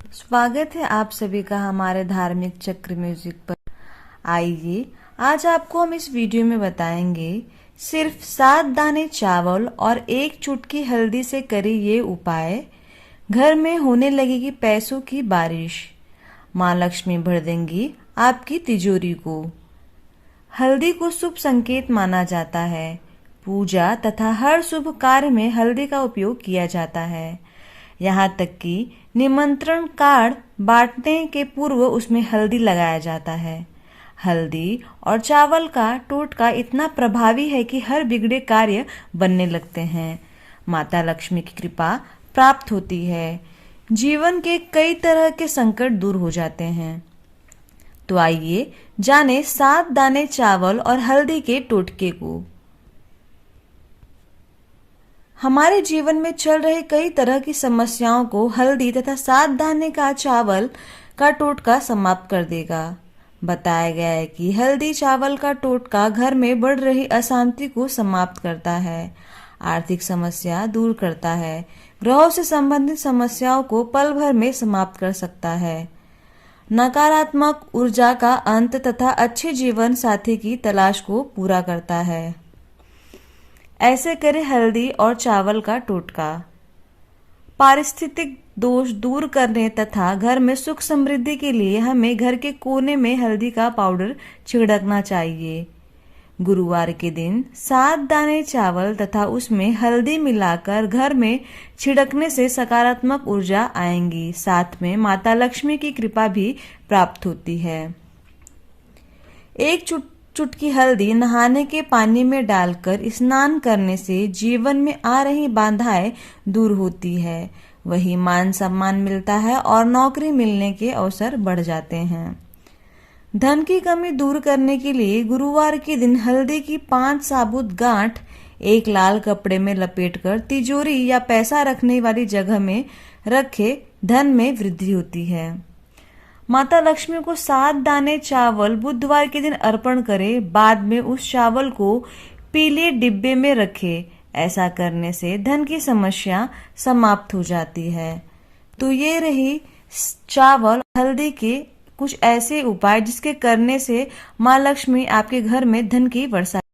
स्वागत है आप सभी का हमारे धार्मिक चक्र म्यूजिक पर। आइए आज आपको हम इस वीडियो में बताएंगे सिर्फ 7 दाने चावल और 1 चुटकी हल्दी से करें ये उपाय, घर में होने लगेगी पैसों की बारिश, माँ लक्ष्मी भर देंगी आपकी तिजोरी को। हल्दी को शुभ संकेत माना जाता है। पूजा तथा हर शुभ कार्य में हल्दी का उपयोग किया जाता है। यहाँ तक कि निमंत्रण कार्ड बांटने के पूर्व उसमें हल्दी लगाया जाता है। हल्दी और चावल का टोटका इतना प्रभावी है कि हर बिगड़े कार्य बनने लगते हैं। माता लक्ष्मी की कृपा प्राप्त होती है। जीवन के कई तरह के संकट दूर हो जाते हैं। तो आइए जाने 7 दाने चावल और हल्दी के टोटके को। हमारे जीवन में चल रहे कई तरह की समस्याओं को हल्दी तथा 7 दाने का चावल का टोटका समाप्त कर देगा। बताया गया है कि हल्दी चावल का टोटका घर में बढ़ रही अशांति को समाप्त करता है, आर्थिक समस्या दूर करता है, ग्रहों से संबंधित समस्याओं को पल भर में समाप्त कर सकता है, नकारात्मक ऊर्जा का अंत तथा अच्छे जीवन साथी की तलाश को पूरा करता है। ऐसे करें हल्दी और चावल का टोटका। पारिस्थितिक दोष दूर करने तथा घर में सुख समृद्धि के लिए हमें घर के कोने में हल्दी का पाउडर छिड़कना चाहिए। गुरुवार के दिन 7 दाने चावल तथा उसमें हल्दी मिलाकर घर में छिड़कने से सकारात्मक ऊर्जा आएंगी, साथ में माता लक्ष्मी की कृपा भी प्राप्त होती है। 1 चुटकी हल्दी नहाने के पानी में डालकर स्नान करने से जीवन में आ रही बाधाएं दूर होती है, वही मान सम्मान मिलता है और नौकरी मिलने के अवसर बढ़ जाते हैं। धन की कमी दूर करने के लिए गुरुवार के दिन हल्दी की 5 साबुत गांठ एक लाल कपड़े में लपेटकर तिजोरी या पैसा रखने वाली जगह में रखे, धन में वृद्धि होती है। माता लक्ष्मी को 7 दाने चावल बुधवार के दिन अर्पण करें, बाद में उस चावल को पीले डिब्बे में रखें। ऐसा करने से धन की समस्या समाप्त हो जाती है। तो ये रही चावल हल्दी के कुछ ऐसे उपाय जिसके करने से माँ लक्ष्मी आपके घर में धन की वर्षा